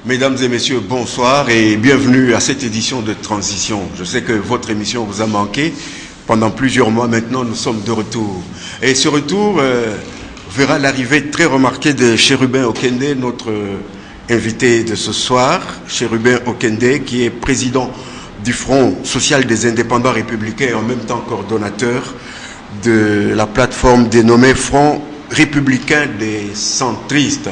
Mesdames et messieurs, bonsoir et bienvenue à cette édition de Transition. Je sais que votre émission vous a manqué. Pendant plusieurs mois maintenant, nous sommes de retour. Et ce retour verra l'arrivée très remarquée de Chérubin Okende, notre invité de ce soir. Chérubin Okende, qui est président du Front social des indépendants républicains et en même temps coordonnateur de la plateforme dénommée Front républicain des centristes.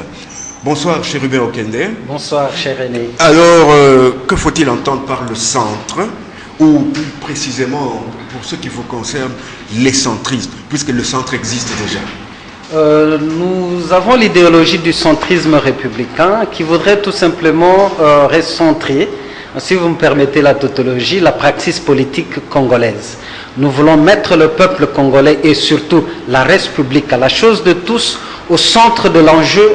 Bonsoir Chérubin Okende. Bonsoir cher René. Alors, que faut-il entendre par le centre, ou plus précisément, pour ce qui vous concerne, les centristes, puisque le centre existe déjà? Nous avons l'idéologie du centrisme républicain qui voudrait tout simplement recentrer, si vous me permettez la tautologie, la praxis politique congolaise. Nous voulons mettre le peuple congolais et surtout la res publica, la chose de tous, au centre de l'enjeu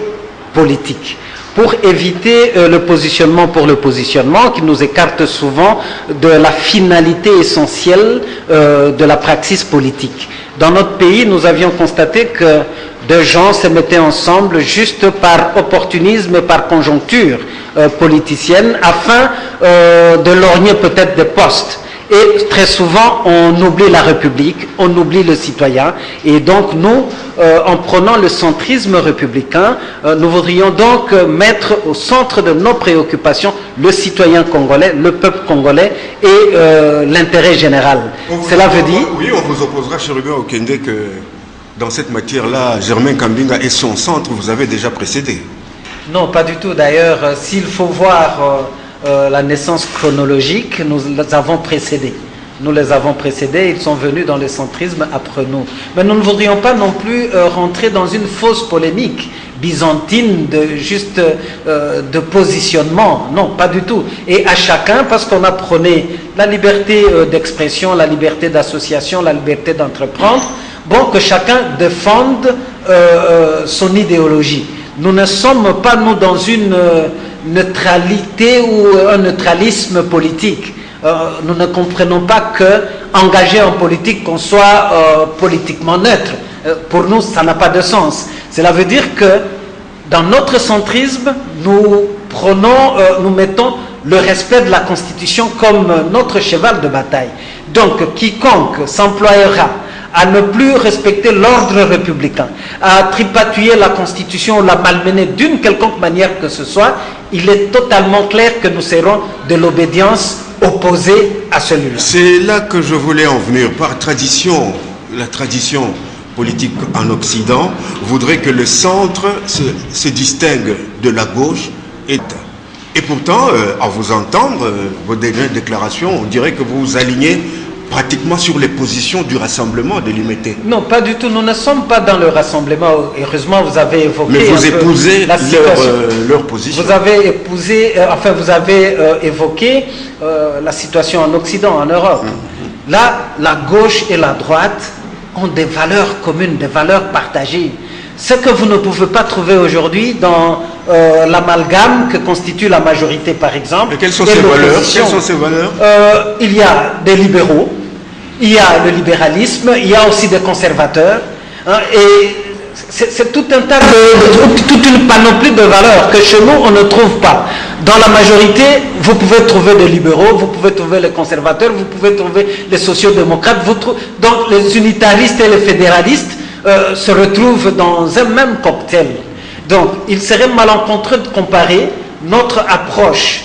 politique, pour éviter le positionnement pour le positionnement qui nous écarte souvent de la finalité essentielle de la praxis politique. Dans notre pays, nous avions constaté que des gens se mettaient ensemble juste par opportunisme et par conjoncture politicienne afin de lorgner peut-être des postes. Et très souvent, on oublie la République, on oublie le citoyen. Et donc, nous, en prenant le centrisme républicain, nous voudrions donc mettre au centre de nos préoccupations le citoyen congolais, le peuple congolais et l'intérêt général. Cela veut dire... Oui, on vous opposera, Chérubin Okende, que dans cette matière-là, Germain Kambinga et son centre, vous avez déjà précédé. Non, pas du tout. D'ailleurs, s'il faut voir... la naissance chronologique, nous les avons précédés. Nous les avons précédés, ils sont venus dans le centrisme après nous. Mais nous ne voudrions pas non plus rentrer dans une fausse polémique byzantine de positionnement. Non, pas du tout. Et à chacun, parce qu'on apprenait la liberté d'expression, la liberté d'association, la liberté d'entreprendre, bon, que chacun défende son idéologie. Nous ne sommes pas, nous, dans une neutralité ou un neutralisme politique. Nous ne comprenons pas que, engagé en politique, qu'on soit politiquement neutre. Pour nous, ça n'a pas de sens. Cela veut dire que, dans notre centrisme, nous mettons le respect de la Constitution comme notre cheval de bataille. Donc, quiconque s'employera à ne plus respecter l'ordre républicain, à tripatouiller la Constitution ou la malmener d'une quelconque manière que ce soit, il est totalement clair que nous serons de l'obédience opposée à celui-là. C'est là que je voulais en venir. Par tradition, la tradition politique en Occident voudrait que le centre se distingue de la gauche. Et pourtant, à vous entendre, vos dernières déclarations, on dirait que vous vous alignez pratiquement sur les positions du rassemblement de l'UMT. Non, pas du tout. Nous ne sommes pas dans le rassemblement. Heureusement, vous avez évoqué... Mais vous épousez leur position. Vous avez épousé, vous avez évoqué la situation en Occident, en Europe. Là, la gauche et la droite ont des valeurs communes, des valeurs partagées. Ce que vous ne pouvez pas trouver aujourd'hui dans l'amalgame que constitue la majorité, par exemple. Et quelles sont ces valeurs? Il y a des libéraux, il y a le libéralisme, il y a aussi des conservateurs. Et c'est tout un tas toute une panoplie de valeurs que chez nous, on ne trouve pas. Dans la majorité, vous pouvez trouver des libéraux, vous pouvez trouver les conservateurs, vous pouvez trouver les sociodémocrates. Donc les unitaristes et les fédéralistes se retrouvent dans un même cocktail. Donc, il serait malencontreux de comparer notre approche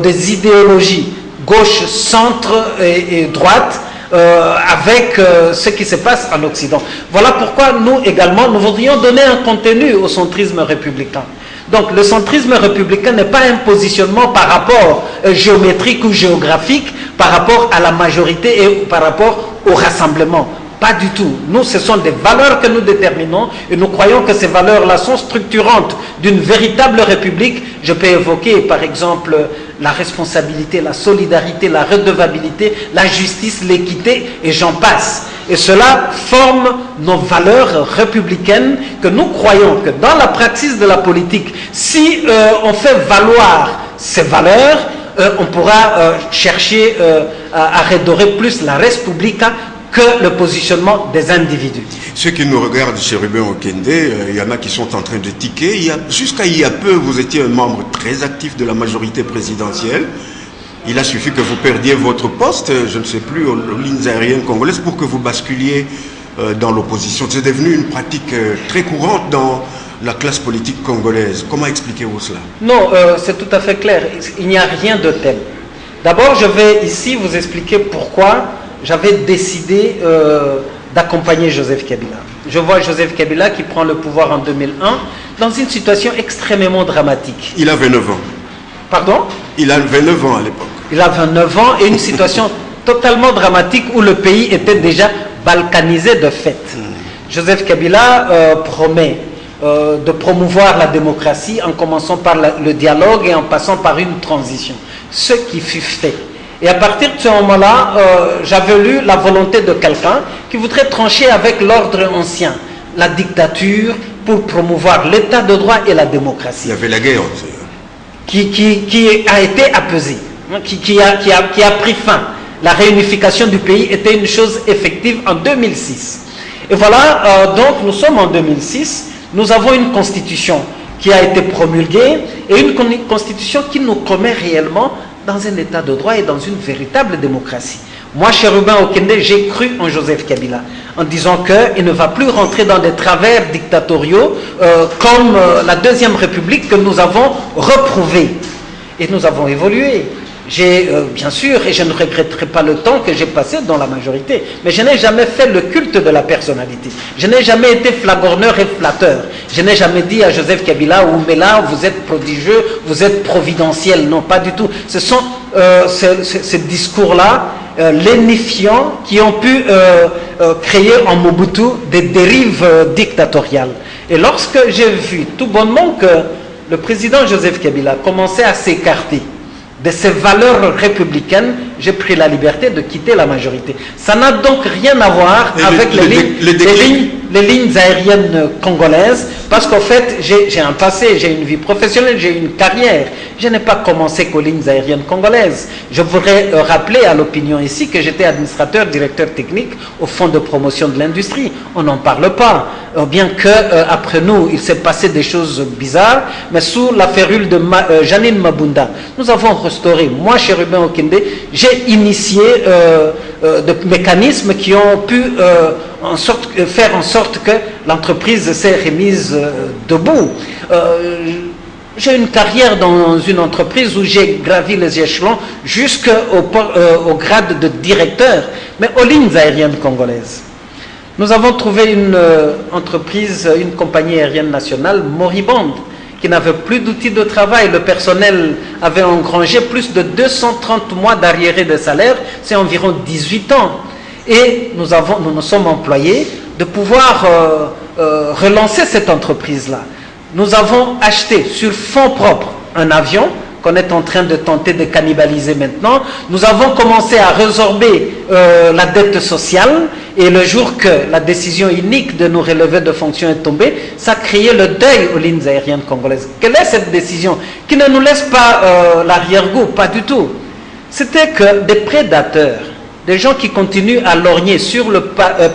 des idéologies gauche, centre et droite avec ce qui se passe en Occident. Voilà pourquoi nous également, nous voudrions donner un contenu au centrisme républicain. Donc, le centrisme républicain n'est pas un positionnement par rapport géométrique ou géographique, par rapport à la majorité et par rapport au rassemblement. Pas du tout. Nous, ce sont des valeurs que nous déterminons et nous croyons que ces valeurs-là sont structurantes d'une véritable république. Je peux évoquer, par exemple, la responsabilité, la solidarité, la redevabilité, la justice, l'équité et j'en passe. Et cela forme nos valeurs républicaines que nous croyons que dans la praxis de la politique, si on fait valoir ces valeurs, on pourra chercher à redorer plus la res publica que le positionnement des individus. Ceux qui nous regardent chez Ruben Okende, il y en a qui sont en train de tiquer. Jusqu'à il y a peu, vous étiez un membre très actif de la majorité présidentielle. Il a suffi que vous perdiez votre poste, je ne sais plus, aux lignes aériennes congolaises pour que vous basculiez dans l'opposition. C'est devenu une pratique très courante dans la classe politique congolaise. Comment expliquez-vous cela? Non, c'est tout à fait clair. Il n'y a rien de tel. D'abord, je vais ici vous expliquer pourquoi j'avais décidé d'accompagner Joseph Kabila. Je vois Joseph Kabila qui prend le pouvoir en 2001 dans une situation extrêmement dramatique. Il a 29 ans. Pardon? Il a 29 ans à l'époque. Il a 29 ans et une situation totalement dramatique où le pays était déjà balkanisé de fait. Joseph Kabila promet de promouvoir la démocratie en commençant par le dialogue et en passant par une transition. Ce qui fut fait. Et à partir de ce moment-là, j'avais lu la volonté de quelqu'un qui voudrait trancher avec l'ordre ancien, la dictature, pour promouvoir l'état de droit et la démocratie. Il y avait la guerre aussi. Qui a été apaisée, qui a pris fin. La réunification du pays était une chose effective en 2006. Et voilà, donc nous sommes en 2006, nous avons une constitution qui a été promulguée et une constitution qui nous commet réellement dans un état de droit et dans une véritable démocratie. Moi, chez Ruben Okende, j'ai cru en Joseph Kabila, en disant qu'il ne va plus rentrer dans des travers dictatoriaux comme la Deuxième République que nous avons reprouvée. Et nous avons évolué. J'ai, bien sûr, et je ne regretterai pas le temps que j'ai passé dans la majorité, mais je n'ai jamais fait le culte de la personnalité. Je n'ai jamais été flagorneur et flatteur. Je n'ai jamais dit à Joseph Kabila ou Mela, vous êtes prodigieux, vous êtes providentiel. Non, pas du tout. Ce sont ces discours-là, lénifiants, qui ont pu créer en Mobutu des dérives dictatoriales. Et lorsque j'ai vu tout bonnement que le président Joseph Kabila commençait à s'écarter de ces valeurs républicaines, j'ai pris la liberté de quitter la majorité. Ça n'a donc rien à voir avec les lignes aériennes congolaises, parce qu'en fait, j'ai un passé, j'ai une vie professionnelle, j'ai une carrière. Je n'ai pas commencé qu'aux lignes aériennes congolaises. Je voudrais rappeler à l'opinion ici que j'étais administrateur, directeur technique au Fonds de promotion de l'industrie. On n'en parle pas, bien que après nous, il s'est passé des choses bizarres, mais sous la férule de Janine Mabunda, nous avons restauré. Moi, chez Ruben Okende, j'ai initié des mécanismes qui ont pu faire en sorte que l'entreprise s'est remise debout. J'ai une carrière dans une entreprise où j'ai gravi les échelons jusqu'au grade de directeur, mais aux lignes aériennes congolaises. Nous avons trouvé une entreprise, une compagnie aérienne nationale moribonde, qui n'avait plus d'outils de travail. Le personnel avait engrangé plus de 230 mois d'arriérés de salaire, c'est environ 18 ans. Et nous nous sommes employés de pouvoir relancer cette entreprise-là. Nous avons acheté sur fonds propres un avion qu'on est en train de tenter de cannibaliser maintenant. Nous avons commencé à résorber la dette sociale, et le jour que la décision unique de nous relever de fonctions est tombée, ça a créé le deuil aux lignes aériennes congolaises. Quelle est cette décision qui ne nous laisse pas l'arrière-goût? Pas du tout. C'était que des prédateurs, des gens qui continuent à lorgner sur le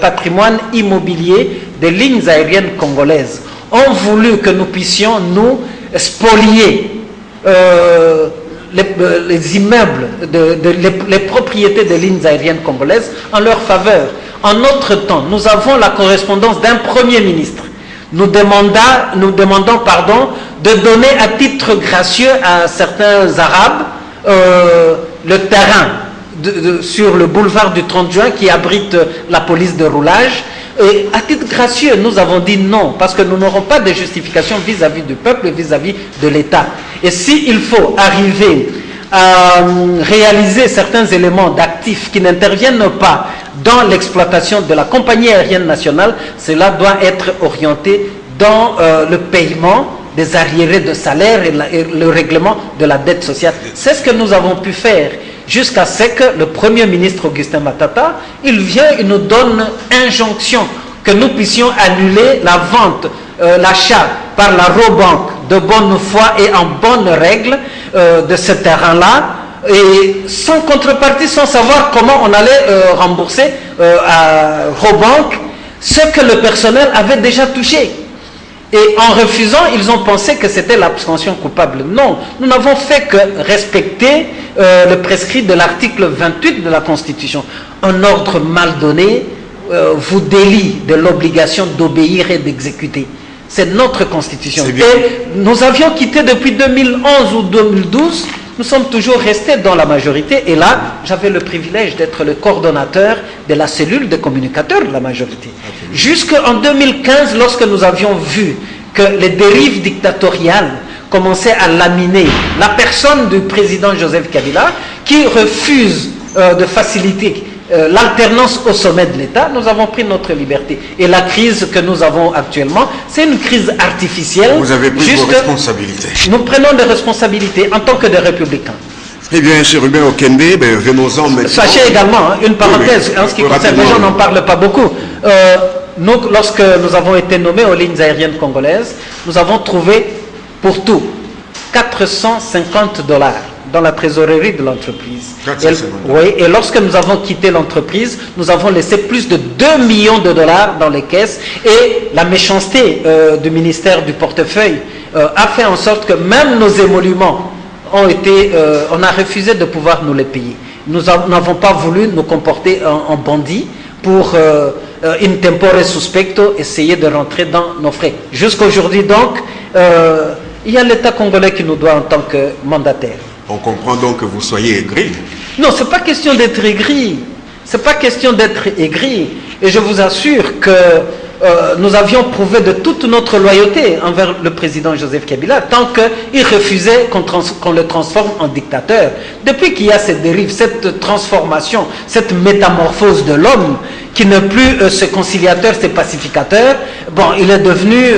patrimoine immobilier des lignes aériennes congolaises, ont voulu que nous puissions nous spolier les immeubles, les propriétés des lignes aériennes congolaises en leur faveur. En notre temps, nous avons la correspondance d'un Premier ministre. Nous demandons de donner à titre gracieux à certains Arabes le terrain sur le boulevard du 30 juin qui abrite la police de roulage. Et à titre gracieux, nous avons dit non, parce que nous n'aurons pas de justification vis-à-vis du peuple et vis-à-vis de l'État. Et s'il faut arriver à réaliser certains éléments d'actifs qui n'interviennent pas dans l'exploitation de la compagnie aérienne nationale, cela doit être orienté dans le paiement des arriérés de salaire et le règlement de la dette sociale. C'est ce que nous avons pu faire. Jusqu'à ce que le Premier ministre Augustin Matata, il vient et nous donne injonction que nous puissions annuler la vente, l'achat par la Robank de bonne foi et en bonne règle de ce terrain-là et sans contrepartie, sans savoir comment on allait rembourser aux banques ce que le personnel avait déjà touché. Et en refusant, ils ont pensé que c'était l'abstention coupable. Non, nous n'avons fait que respecter le prescrit de l'article 28 de la Constitution. Un ordre mal donné vous délie de l'obligation d'obéir et d'exécuter. C'est notre Constitution. Et nous avions quitté depuis 2011 ou 2012, nous sommes toujours restés dans la majorité. Et là, j'avais le privilège d'être le coordonnateur de la cellule de communicateurs de la majorité. Jusqu'en 2015, lorsque nous avions vu que les dérives dictatoriales commençaient à laminer la personne du président Joseph Kabila, qui refuse de faciliter l'alternance au sommet de l'État, nous avons pris notre liberté. Et la crise que nous avons actuellement, c'est une crise artificielle. Vous avez pris vos responsabilités. Nous prenons des responsabilités en tant que des républicains. Eh bien, M. Ruben Okende, venons-en maintenant. Sachez également, une parenthèse, en ce qui concerne les gens n'en parlent pas beaucoup. Nous, lorsque nous avons été nommés aux lignes aériennes congolaises, nous avons trouvé pour tout 450 $ dans la trésorerie de l'entreprise. Oui, et lorsque nous avons quitté l'entreprise, nous avons laissé plus de 2 millions de dollars dans les caisses, et la méchanceté du ministère du portefeuille a fait en sorte que même nos émoluments ont été, on a refusé de pouvoir nous les payer. Nous n'avons pas voulu nous comporter en bandits pour in tempore suspecto essayer de rentrer dans nos frais. Jusqu'à aujourd'hui donc, il y a l'État congolais qui nous doit en tant que mandataire. On comprend donc que vous soyez aigri. Non, ce n'est pas question d'être aigri. Ce n'est pas question d'être aigri. Et je vous assure que nous avions prouvé de toute notre loyauté envers le président Joseph Kabila tant qu'il refusait qu'on le transforme en dictateur. Depuis qu'il y a cette dérive, cette transformation, cette métamorphose de l'homme qui n'est plus ce conciliateur, ce pacificateur, bon, il est devenu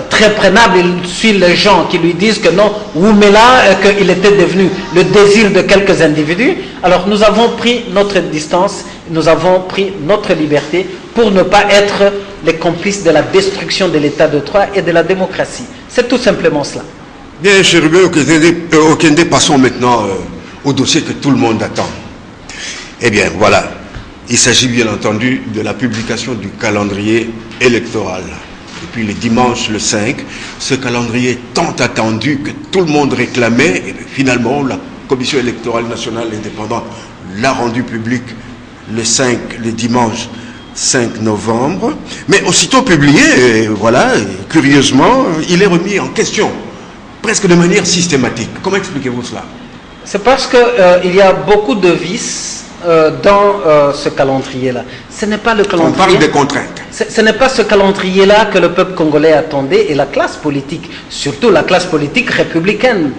très prenable. Il suit les gens qui lui disent que non, Oumela, qu'il était devenu le désir de quelques individus. Alors nous avons pris notre distance, nous avons pris notre liberté pour ne pas être les complices de la destruction de l'état de droit et de la démocratie. C'est tout simplement cela. Bien, cher Ruben Okende, passons maintenant au dossier que tout le monde attend. Eh bien, voilà. Il s'agit bien entendu de la publication du calendrier électoral. Depuis le dimanche le 5, ce calendrier tant attendu que tout le monde réclamait, et finalement la Commission électorale nationale indépendante l'a rendu public le dimanche 5 novembre. Mais aussitôt publié, voilà, curieusement, il est remis en question, presque de manière systématique. Comment expliquez-vous cela? C'est parce qu'il y a beaucoup de vices dans ce calendrier-là. Ce n'est pas le calendrier. On parle des contraintes. Ce n'est pas ce calendrier-là que le peuple congolais attendait et la classe politique, surtout la classe politique républicaine.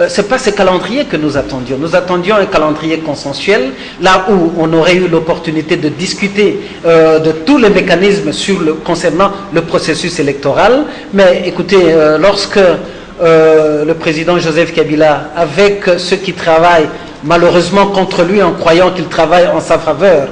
Ce n'est pas ce calendrier que nous attendions. Nous attendions un calendrier consensuel, là où on aurait eu l'opportunité de discuter de tous les mécanismes concernant le processus électoral. Mais écoutez, lorsque le président Joseph Kabila, avec ceux qui travaillent malheureusement contre lui en croyant qu'il travaille en sa faveur,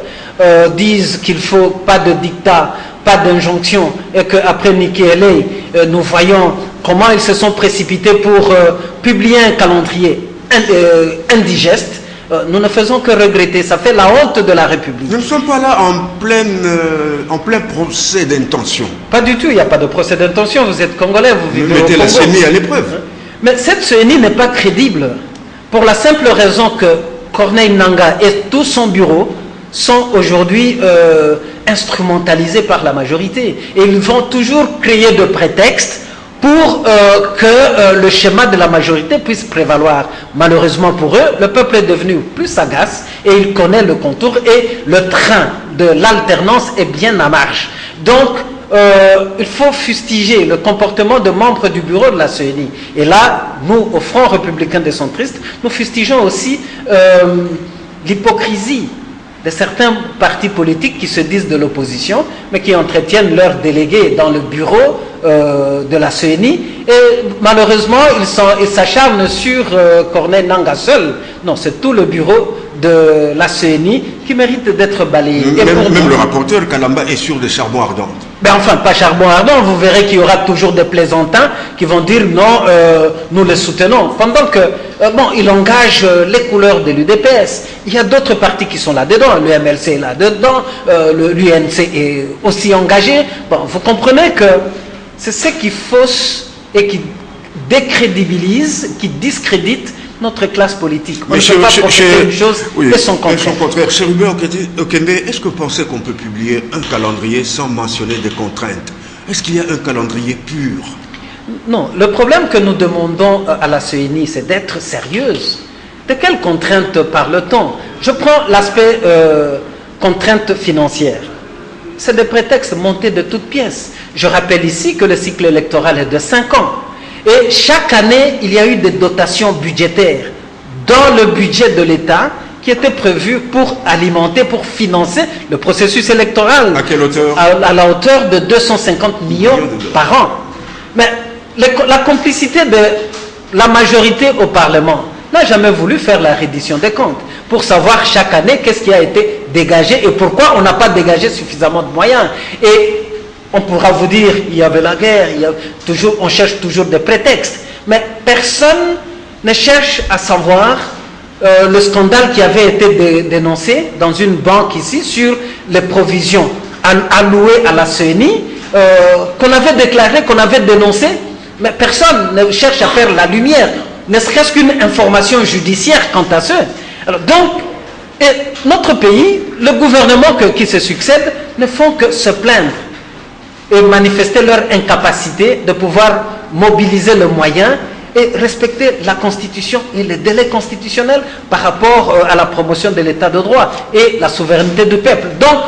disent qu'il ne faut pas de dictat, pas d'injonction, et qu'après Nikeley, nous voyons comment ils se sont précipités pour publier un calendrier indigeste. Nous ne faisons que regretter, ça fait la honte de la République. Nous ne sommes pas là en plein procès d'intention. Pas du tout, il n'y a pas de procès d'intention, vous êtes Congolais, vous vivez au Congo. Vous mettez la CENI à l'épreuve. Mais cette CENI n'est pas crédible, pour la simple raison que Corneille Nangaa et tout son bureau sont aujourd'hui instrumentalisés par la majorité. Et ils vont toujours créer de prétextes pour que le schéma de la majorité puisse prévaloir. Malheureusement pour eux, le peuple est devenu plus sagace et il connaît le contour et le train de l'alternance est bien en marche. Donc, il faut fustiger le comportement de membres du bureau de la CENI. Et là, nous, au Front républicain des centristes, nous fustigeons aussi l'hypocrisie de certains partis politiques qui se disent de l'opposition, mais qui entretiennent leurs délégués dans le bureau de la CENI. Et malheureusement, ils s'acharnent sur Corneille Nangaa seul. Non, c'est tout le bureau de la CENI qui mérite d'être balayé. Même le rapporteur Kalamba est sur des charbons ardents. Ben enfin, pas charbon ardent, vous verrez qu'il y aura toujours des plaisantins qui vont dire non, nous les soutenons. Pendant que bon, il engage les couleurs de l'UDPS. Il y a d'autres partis qui sont là-dedans. Le MLC est là-dedans. L'UNC est aussi engagé. Bon, vous comprenez que c'est ce qui fausse et qui décrédibilise, qui discrédite notre classe politique. On ne peut pas proposer une chose et son contraire. Cher Hubert Okende, est-ce que vous pensez qu'on peut publier un calendrier sans mentionner des contraintes? Est-ce qu'il y a un calendrier pur? Non, le problème que nous demandons à la CENI, c'est d'être sérieuse. De quelles contraintes parle-t-on? Je prends l'aspect contraintes financières. C'est des prétextes montés de toutes pièces. Je rappelle ici que le cycle électoral est de 5 ans. Et chaque année, il y a eu des dotations budgétaires dans le budget de l'État qui étaient prévues pour alimenter, pour financer le processus électoral. À quelle hauteur? À la hauteur de 250 millions par an. Mais la complicité de la majorité au Parlement n'a jamais voulu faire la reddition des comptes pour savoir chaque année qu'est-ce qui a été dégagé et pourquoi on n'a pas dégagé suffisamment de moyens. Et on pourra vous dire, il y avait la guerre, on cherche toujours des prétextes. Mais personne ne cherche à savoir le scandale qui avait été dénoncé dans une banque ici sur les provisions allouées à la CENI, qu'on avait déclaré, qu'on avait dénoncé. Mais personne ne cherche à faire la lumière, ne serait-ce qu'une information judiciaire quant à ce. Alors, donc, notre pays, le gouvernement qui se succède, ne font que se plaindre et manifester leur incapacité de pouvoir mobiliser le moyen et respecter la Constitution et les délais constitutionnels par rapport à la promotion de l'état de droit et la souveraineté du peuple. Donc,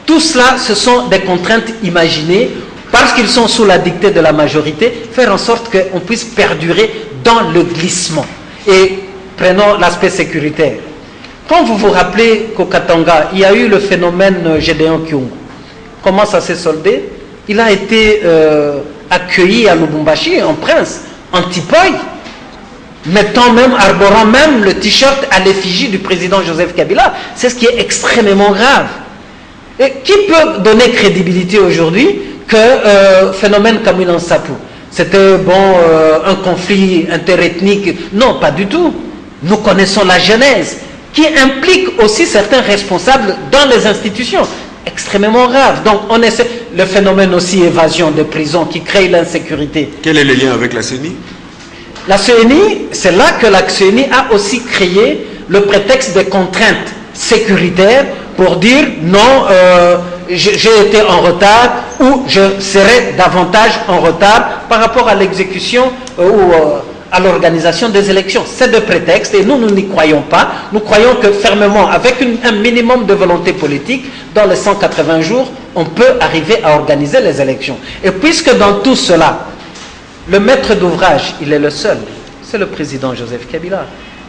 tout cela, ce sont des contraintes imaginées parce qu'ils sont sous la dictée de la majorité, faire en sorte qu'on puisse perdurer dans le glissement. Et prenons l'aspect sécuritaire. Quand vous vous rappelez qu'au Katanga, il y a eu le phénomène Gédéon Kyungu, comment ça s'est soldé? Il a été accueilli à Lubumbashi en prince, en tipoy, arborant même le t-shirt à l'effigie du président Joseph Kabila. C'est ce qui est extrêmement grave. Et qui peut donner crédibilité aujourd'hui que phénomène Kamina Nsapu, c'était un conflit interethnique? Non, pas du tout. Nous connaissons la genèse, qui implique aussi certains responsables dans les institutions. Extrêmement grave. Donc on essaie le phénomène aussi évasion de prison qui crée l'insécurité. Quel est le lien avec la CENI? La CENI, c'est là que la CENI a aussi créé le prétexte des contraintes sécuritaires pour dire non, j'ai été en retard ou je serai davantage en retard par rapport à l'exécution ou à l'organisation des élections. C'est de prétexte et nous n'y croyons pas. Nous croyons que fermement, avec un minimum de volonté politique, dans les 180 jours, on peut arriver à organiser les élections. Et puisque dans tout cela, le maître d'ouvrage, il est le seul, c'est le président Joseph Kabila,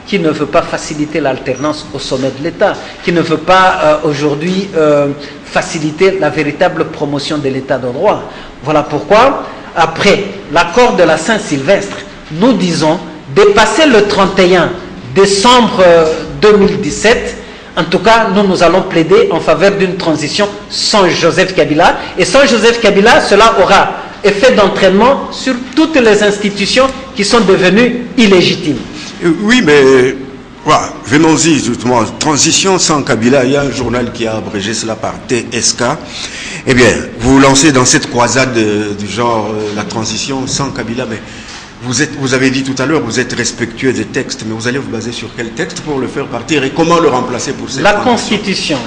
qui ne veut pas faciliter l'alternance au sommet de l'État, qui ne veut pas aujourd'hui faciliter la véritable promotion de l'État de droit. Voilà pourquoi, après l'accord de la Saint-Sylvestre, nous disons dépasser le 31 décembre 2017. En tout cas, nous allons plaider en faveur d'une transition sans Joseph Kabila. Et sans Joseph Kabila, cela aura effet d'entraînement sur toutes les institutions qui sont devenues illégitimes. Oui, mais voilà, venons-y justement. Transition sans Kabila, il y a un journal qui a abrégé cela par TSK. Eh bien, vous vous lancez dans cette croisade du genre la transition sans Kabila, mais vous avez dit tout à l'heure, vous êtes respectueux des textes, mais vous allez vous baser sur quel texte pour le faire partir et comment le remplacer pour cette transition? Constitution.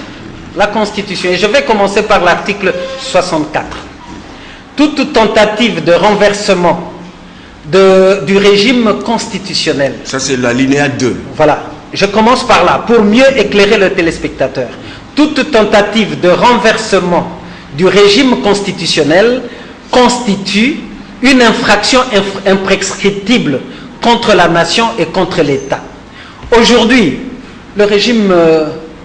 La Constitution. Et je vais commencer par l'article 64. Toute tentative de renversement du régime constitutionnel. Ça, c'est l'alinéa 2. Voilà. Je commence par là, pour mieux éclairer le téléspectateur. Toute tentative de renversement du régime constitutionnel constitue une infraction imprescriptible contre la nation et contre l'État. Aujourd'hui, le régime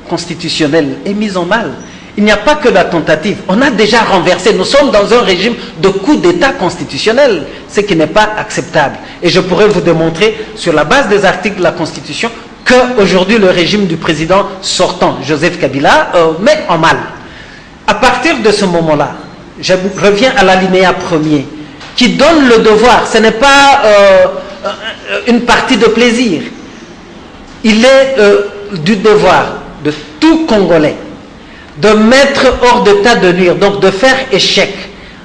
constitutionnel est mis en mal. Il n'y a pas que la tentative. On a déjà renversé. Nous sommes dans un régime de coup d'État constitutionnel, ce qui n'est pas acceptable. Et je pourrais vous démontrer, sur la base des articles de la Constitution, qu'aujourd'hui, le régime du président sortant, Joseph Kabila, met en mal. À partir de ce moment-là, je reviens à l'alinéa premier, qui donne le devoir. Ce n'est pas une partie de plaisir. il est du devoir de tout Congolais de mettre hors d'état de nuire, donc de faire échec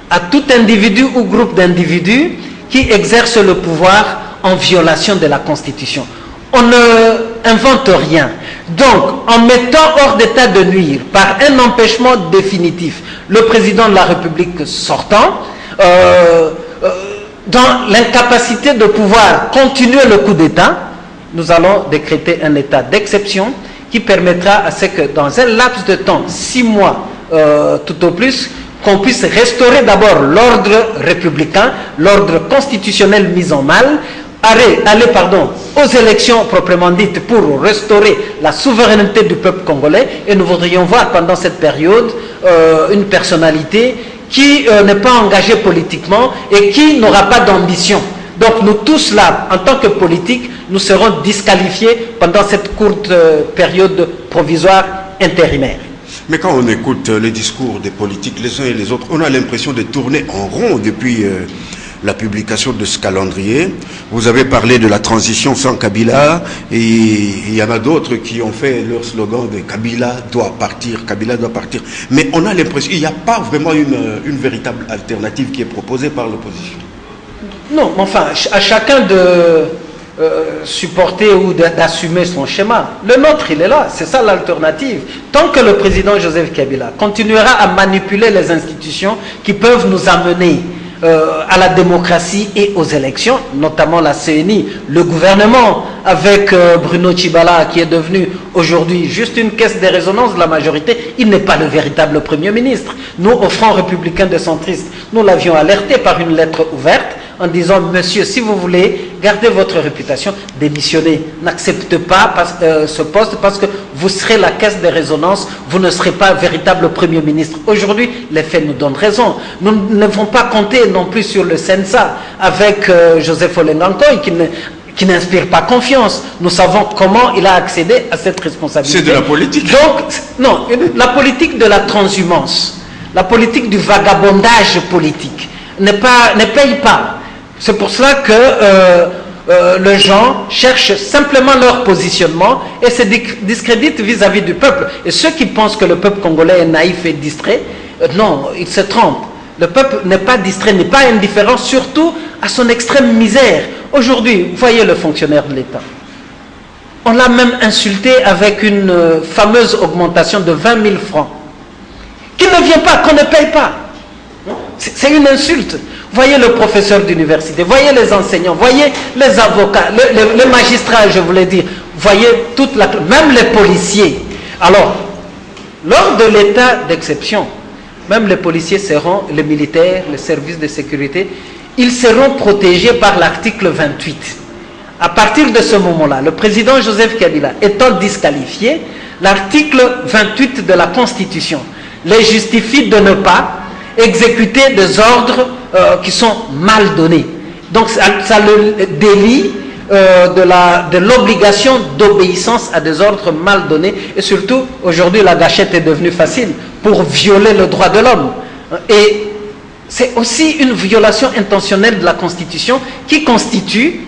à tout individu ou groupe d'individus qui exerce le pouvoir en violation de la Constitution. On ne invente rien. Donc, en mettant hors d'état de nuire, par un empêchement définitif, le président de la République sortant, dans l'incapacité de pouvoir continuer le coup d'État, nous allons décréter un état d'exception qui permettra à ce que dans un laps de temps, 6 mois tout au plus, qu'on puisse restaurer d'abord l'ordre républicain, l'ordre constitutionnel mis en mal, aller aux élections proprement dites pour restaurer la souveraineté du peuple congolais, et nous voudrions voir pendant cette période une personnalité qui n'est pas engagée politiquement et qui n'aura pas d'ambition. Donc nous tous là, en tant que politiques, nous serons disqualifiés pendant cette courte période provisoire intérimaire. Mais quand on écoute les discours des politiques les uns et les autres, on a l'impression de tourner en rond depuis la publication de ce calendrier. Vous avez parlé de la transition sans Kabila, et il y en a d'autres qui ont fait leur slogan de Kabila doit partir, Kabila doit partir. Mais on a l'impression qu'il n'y a pas vraiment une véritable alternative qui est proposée par l'opposition. Non, enfin, à chacun de supporter ou d'assumer son schéma. Le nôtre, il est là, c'est ça l'alternative. Tant que le président Joseph Kabila continuera à manipuler les institutions qui peuvent nous amener à la démocratie et aux élections, notamment la CENI, le gouvernement avec Bruno Tshibala qui est devenu aujourd'hui juste une caisse de résonance de la majorité, il n'est pas le véritable Premier ministre. Nous, au Front républicain des centristes, nous l'avions alerté par une lettre ouverte en disant, monsieur, si vous voulez garder votre réputation, démissionnez, n'acceptez pas ce poste parce que vous serez la caisse de résonance, vous ne serez pas véritable Premier ministre. Aujourd'hui, les faits nous donnent raison. Nous ne devons pas compter non plus sur le Sensa avec Joseph Olengankoy qui n'inspire pas confiance. Nous savons comment il a accédé à cette responsabilité. C'est de la politique. Donc, non, la politique de la transhumance, la politique du vagabondage politique ne paye pas. C'est pour cela que les gens cherchent simplement leur positionnement et se discréditent vis-à-vis du peuple. Et ceux qui pensent que le peuple congolais est naïf et distrait, non, ils se trompent. Le peuple n'est pas distrait, n'est pas indifférent, surtout à son extrême misère. Aujourd'hui, vous voyez le fonctionnaire de l'État. On l'a même insulté avec une fameuse augmentation de 20 000 francs. Qui ne vient pas, qu'on ne paye pas. C'est une insulte. Voyez le professeur d'université, voyez les enseignants, voyez les avocats, les magistrats, je voulais dire, voyez toute la... même les policiers. Alors, lors de l'état d'exception, même les policiers seront, les militaires, les services de sécurité, ils seront protégés par l'article 28. À partir de ce moment-là, le président Joseph Kabila étant disqualifié, l'article 28 de la Constitution les justifie de ne pas exécuter des ordres qui sont mal donnés. Donc ça le délie de l'obligation d'obéissance à des ordres mal donnés. Et surtout, aujourd'hui, la gâchette est devenue facile pour violer le droit de l'homme. Et c'est aussi une violation intentionnelle de la Constitution qui constitue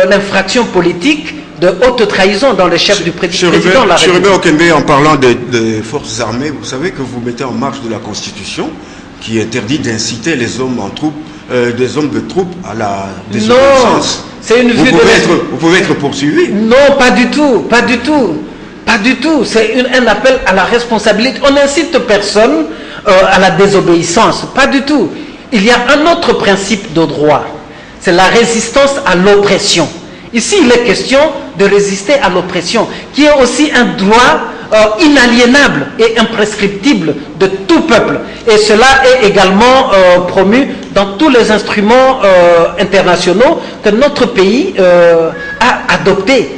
l'infraction politique de haute trahison dans le chef du président de la République. Chérubin Okembe, en parlant des forces armées, vous savez que vous mettez en marche de la Constitution qui interdit d'inciter les hommes en troupe, des hommes de troupe à la désobéissance. Non, c'est une vue vous pouvez être poursuivi. Non, pas du tout, pas du tout, pas du tout. C'est un appel à la responsabilité. On n'incite personne à la désobéissance, pas du tout. Il y a un autre principe de droit, c'est la résistance à l'oppression. Ici, il est question de résister à l'oppression, qui est aussi un droit inaliénable et imprescriptible de tout peuple. Et cela est également promu dans tous les instruments internationaux que notre pays a adoptés